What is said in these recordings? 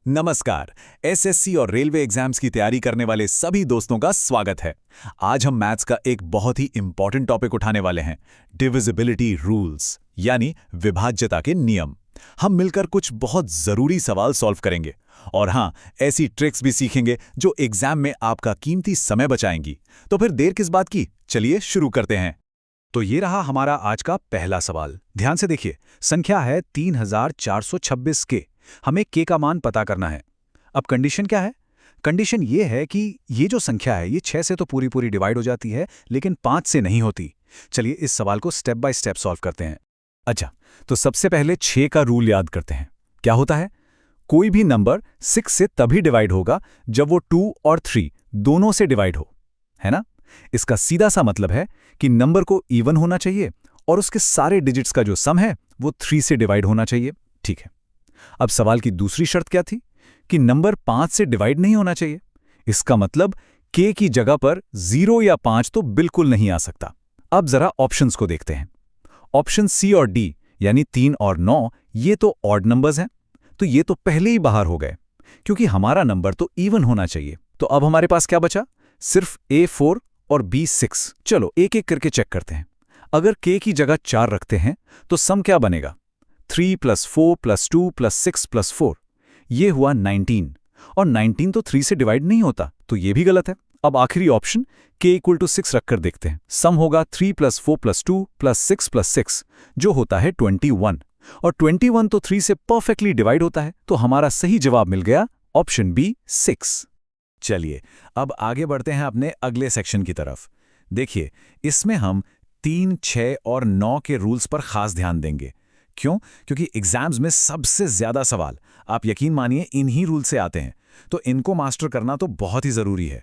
नमस्कार। एसएससी और railway exams की तैयारी करने वाले सभी दोस्तों का स्वागत है। आज हम मैथ्स का एक बहुत ही इंपॉर्टेंट टॉपिक उठाने वाले हैं, डिविजिबिलिटी रूल्स, यानी विभाज्यता के नियम। हम मिलकर कुछ बहुत जरूरी सवाल सॉल्व करेंगे और हाँ, ऐसी ट्रिक्स भी सीखेंगे जो एग्जाम में आपका कीमती समय बचाएंगी। तो फिर देर किस बात की, चलिए शुरू करते हैं। तो ये रहा हमारा आज का पहला सवाल। ध्यान से देखिए, संख्या है 3426 के। हमें के का मान पता करना है। अब कंडीशन क्या है? कंडीशन ये है कि ये जो संख्या है ये 6 से तो पूरी पूरी डिवाइड हो जाती है, लेकिन 5 से नहीं होती। चलिए इस सवाल को स्टेप बाय स्टेप सॉल्व करते हैं। अच्छा, तो सबसे पहले 6 का रूल याद करते हैं। क्या होता है? कोई भी नंबर 6 से तभी डिवाइड होगा जब वो 2 और 3 दोनों से डिवाइड हो, है ना? इसका सीधा सा मतलब है कि नंबर को इवन होना चाहिए और उसके सारे डिजिट्स का जो सम है वो 3 से डिवाइड होना चाहिए। ठीक है। अब सवाल की दूसरी शर्त क्या थी? कि नंबर 5 से डिवाइड नहीं होना चाहिए। इसका मतलब के की जगह पर 0 या 5 तो बिल्कुल नहीं आ सकता। अब जरा ऑप्शंस को देखते हैं। ऑप्शन सी और डी यानी 3 और 9 ये तो ऑड नंबर्स हैं, तो ये तो पहले ही बाहर हो गए, क्योंकि हमारा नंबर तो इवन होना चाहिए। तो अब हमारे पास क्या बचा? सिर्फ A4 और B6। चलो एक एक करके चेक करते हैं। अगर के की जगह 4 रखते हैं तो सम क्या बनेगा? 3 + 4 + 2 + 6 + 4, ये हुआ 19। और 19 तो 3 से डिवाइड नहीं होता, तो ये भी गलत है। अब आखिरी ऑप्शन k = 6 रखकर देखते हैं। सम होगा 3 + 4 + 2 + 6 + 6, जो होता है 21। और 21 तो 3 से परफेक्टली डिवाइड होता है, तो हमारा सही जवाब मिल गया ऑप्शन बी 6। चलिए अब आगे बढ़ते हैं अपने अगले सेक्शन की तरफ। देखिए, इसमें हम 3, 6 और 9 के रूल्स पर खास ध्यान देंगे। क्यों? क्योंकि एग्जाम्स में सबसे ज्यादा सवाल, आप यकीन मानिए, इन्हीं रूल से आते हैं, तो इनको मास्टर करना तो बहुत ही जरूरी है।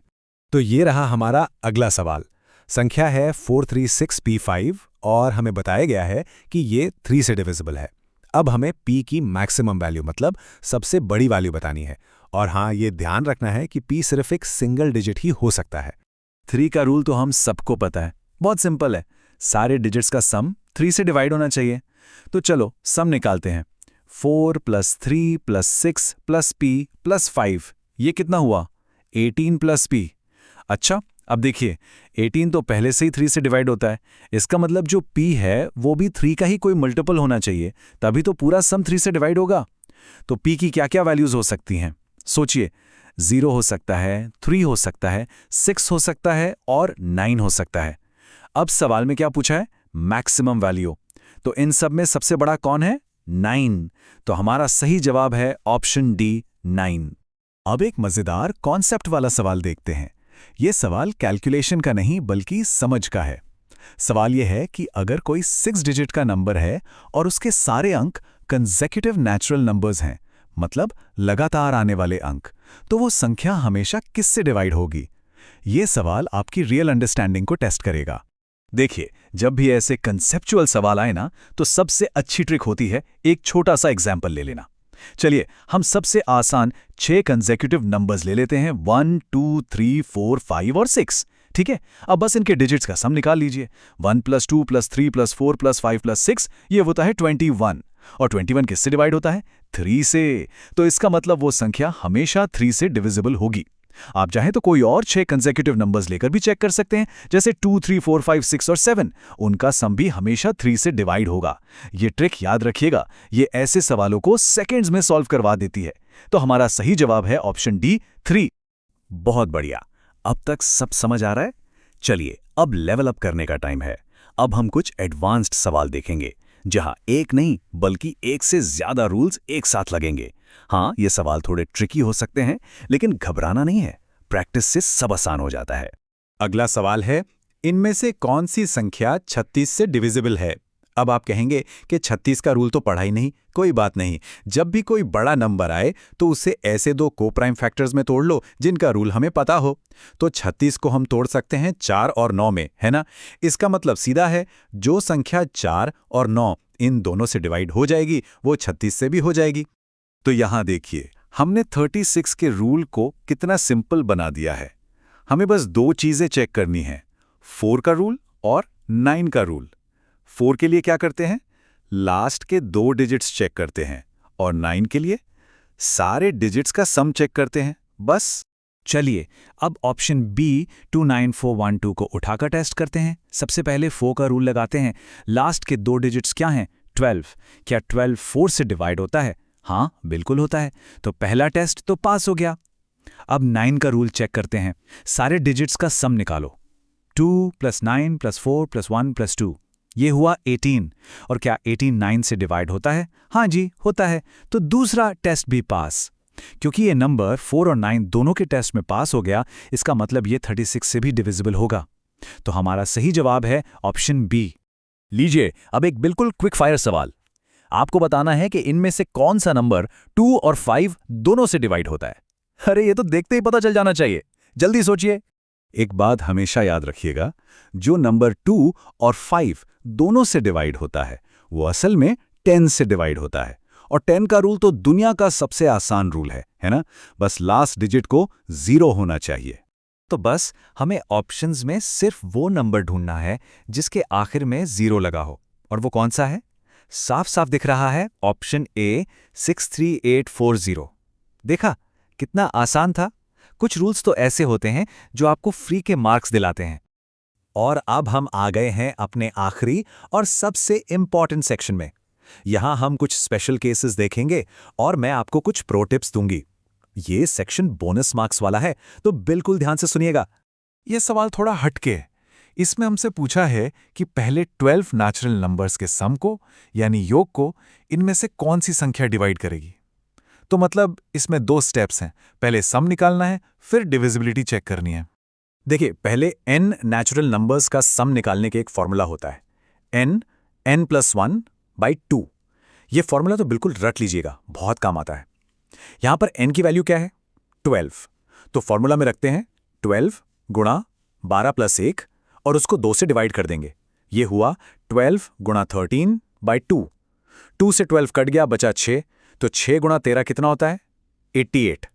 तो ये रहा हमारा अगला सवाल। संख्या है 436p5 और हमें बताया गया है कि ये 3 से डिविजिबल है। अब हमें p की मैक्सिमम वैल्यू मतलब सबसे बड़ी वैल्यू बतानी है। और हाँ, ये ध्यान रखना है कि p सिर्फ एक सिंगल डिजिट ही हो सकता है। 3 का रूल तो हम सबको पता है, बहुत सिंपल है। सारे डिजिट्स का सम 3 से डिवाइड होना चाहिए। तो चलो सम निकालते हैं। 4 + 3 + 6 + p + 5, ये कितना हुआ? 18 + p। अच्छा, अब देखिए, 18 तो पहले से ही 3 से डिवाइड होता है। इसका मतलब जो p है वो भी 3 का ही कोई मल्टीपल होना चाहिए, तभी तो पूरा सम 3 से डिवाइड होगा। तो p की क्या क्या वैल्यूज हो सकती हैं? सोचिए, 0 हो सकता है, 3 हो सकता है, 6 हो सकता है और 9 हो सकता है। अब सवाल में क्या पूछा है? Maximum value. तो इन सब में सबसे बड़ा कौन है? 9। तो हमारा सही जवाब है ऑप्शन डी 9। अब एक मजेदार कॉन्सेप्ट वाला सवाल देखते हैं। यह सवाल कैलकुलेशन का नहीं बल्कि समझ का है। सवाल यह है कि अगर कोई 6 डिजिट का नंबर है और उसके सारे अंक कंसेक्यूटिव नेचुरल नंबर्स हैं, मतलब लगातार आने वाले अंक, तो वो संख्या हमेशा किससे डिवाइड होगी? ये सवाल आपकी रियल अंडरस्टैंडिंग को टेस्ट करेगा। देखिए, जब भी ऐसे कंसेप्चुअल सवाल आए ना, तो सबसे अच्छी ट्रिक होती है एक छोटा सा एग्जाम्पल ले लेना। चलिए हम सबसे आसान 6 कंसेक्यूटिव नंबर्स ले लेते हैं, 1, 2, 3, 4, 5 और 6। ठीक है, अब बस इनके डिजिट्स का सम निकाल लीजिए। 1 + 2 + 3 + 4 + 5 + 6, ये होता है 21। और 21 किससे डिवाइड होता है? 3 से। तो इसका मतलब वो संख्या हमेशा 3 से डिविजिबल होगी। आप चाहें तो कोई और 6 कंसेक्यूटिव नंबर्स लेकर भी चेक कर सकते हैं, जैसे 2, 3, 4, 5, 6 और 7। उनका सम भी हमेशा 3 से डिवाइड होगा। ये ट्रिक याद रखिएगा, ये ऐसे सवालों को सेकंड्स में सॉल्व करवा देती है। तो हमारा सही जवाब है ऑप्शन डी 3। बहुत बढ़िया, अब तक सब समझ आ रहा है? चलिए अब लेवल अप करने का टाइम है। अब हम कुछ एडवांस्ड सवाल देखेंगे, जहां एक नहीं बल्कि एक से ज्यादा रूल्स एक साथ लगेंगे। हाँ, ये सवाल थोड़े ट्रिकी हो सकते हैं, लेकिन घबराना नहीं है, प्रैक्टिस से सब आसान हो जाता है। अगला सवाल है, इनमें से कौन सी संख्या 36 से डिविजिबल है? अब आप कहेंगे कि 36 का रूल तो पढ़ा ही नहीं। कोई बात नहीं, जब भी कोई बड़ा नंबर आए तो उसे ऐसे दो कोप्राइम फैक्टर्स में तोड़ लो जिनका रूल हमें पता हो। तो 36 को हम तोड़ सकते हैं 4 और 9 में, है ना? इसका मतलब सीधा है, जो संख्या 4 और 9 इन दोनों से डिवाइड हो जाएगी वो 36 से भी हो जाएगी। तो यहां देखिए, हमने 36 के रूल को कितना सिंपल बना दिया है। हमें बस दो चीजें चेक करनी है, 4 का रूल और 9 का रूल। 4 के लिए क्या करते हैं? लास्ट के 2 डिजिट्स चेक करते हैं, और 9 के लिए सारे डिजिट्स का सम चेक करते हैं बस। चलिए अब ऑप्शन बी 29412 को उठाकर टेस्ट करते हैं। सबसे पहले 4 का रूल लगाते हैं। लास्ट के 2 डिजिट्स क्या हैं? 12। क्या 12 4 से डिवाइड होता है? हाँ, बिल्कुल होता है। तो पहला टेस्ट तो पास हो गया। अब 9 का रूल चेक करते हैं। सारे डिजिट्स का सम निकालो। 2 + 9 + 4 + 1 + 2, ये हुआ 18। और क्या 18 9 से डिवाइड होता है? हाँ जी, होता है। तो दूसरा टेस्ट भी पास। क्योंकि ये नंबर 4 और 9 दोनों के टेस्ट में पास हो गया, इसका मतलब ये 36 से भी डिविजिबल होगा। तो हमारा सही जवाब है ऑप्शन बी। लीजिए अब एक बिल्कुल क्विक फायर सवाल। आपको बताना है कि इनमें से कौन सा नंबर 2 और 5 दोनों से डिवाइड होता है। अरे ये तो देखते ही पता चल जाना चाहिए, जल्दी सोचिए। एक बात हमेशा याद रखिएगा, जो नंबर 2 और 5 दोनों से डिवाइड होता है वो असल में 10 से डिवाइड होता है। और 10 का रूल तो दुनिया का सबसे आसान रूल है ना? बस लास्ट डिजिट को 0 होना चाहिए। तो बस हमें ऑप्शंस में सिर्फ वो नंबर ढूंढना है जिसके आखिर में 0 लगा हो। और वो कौन सा है? साफ साफ दिख रहा है, ऑप्शन ए 63840। देखा कितना आसान था। कुछ रूल्स तो ऐसे होते हैं जो आपको फ्री के मार्क्स दिलाते हैं। और अब हम आ गए हैं अपने आखिरी और सबसे इंपॉर्टेंट सेक्शन में। यहां हम कुछ स्पेशल केसेस देखेंगे और मैं आपको कुछ प्रो टिप्स दूंगी। ये सेक्शन बोनस मार्क्स वाला है, तो बिल्कुल ध्यान से सुनिएगा। ये सवाल थोड़ा हटके है। इसमें हमसे पूछा है कि पहले 12 नेचुरल नंबर्स के सम को यानी योग को इनमें से कौन सी संख्या डिवाइड करेगी। तो मतलब इसमें 2 स्टेप्स हैं, पहले सम निकालना है, फिर डिविजिबिलिटी चेक करनी है। देखिए, पहले n नेचुरल नंबर्स का सम निकालने के एक फॉर्मूला होता है, n + 1/2। ये फॉर्मूला तो बिल्कुल रट लीजिएगा, बहुत काम आता है। यहां पर n की वैल्यू क्या है? 12। तो फॉर्मूला में रखते हैं 12 गुणा 12 + 1 और उसको 2 से डिवाइड कर देंगे। ये हुआ 12 गुणा 13/2। 2 से 12 कट गया, बचा 6। तो 6 गुणा 13 कितना होता है? 88।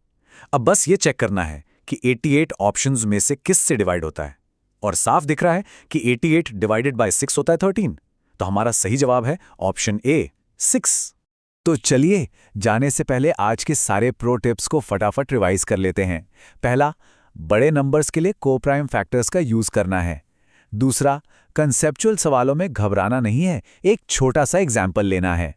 अब बस ये चेक करना है कि 88 ऑप्शंस में से किस से डिवाइड होता है। और साफ दिख रहा है कि 88 डिवाइडेड बाय 6 होता है 13। तो हमारा सही जवाब है ऑप्शन ए 6। तो चलिए जाने से पहले आज के सारे प्रो टिप्स को फटाफट रिवाइज कर लेते हैं। पहला, बड़े नंबर्स के लिए कोप्राइम फैक्टर्स का यूज करना है। दूसरा, कंसेप्चुअल सवालों में घबराना नहीं है, एक छोटा सा एग्जाम्पल लेना है।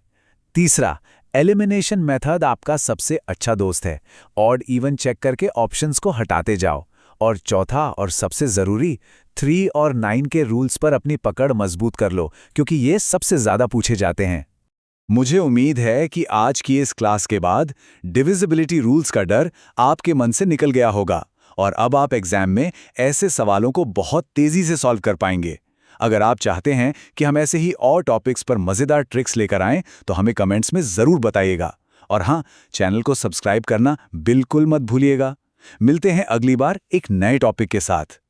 तीसरा, एलिमिनेशन मेथड आपका सबसे अच्छा दोस्त है, ऑड इवन चेक करके ऑप्शंस को हटाते जाओ। और चौथा और सबसे जरूरी, 3 और 9 के रूल्स पर अपनी पकड़ मजबूत कर लो, क्योंकि ये सबसे ज्यादा पूछे जाते हैं। मुझे उम्मीद है कि आज की इस क्लास के बाद डिविजिबिलिटी रूल्स का डर आपके मन से निकल गया होगा और अब आप एग्जाम में ऐसे सवालों को बहुत तेजी से सॉल्व कर पाएंगे। अगर आप चाहते हैं कि हम ऐसे ही और टॉपिक्स पर मजेदार ट्रिक्स लेकर आएं, तो हमें कमेंट्स में जरूर बताइएगा। और हाँ, चैनल को सब्सक्राइब करना बिल्कुल मत भूलिएगा। मिलते हैं अगली बार एक नए टॉपिक के साथ।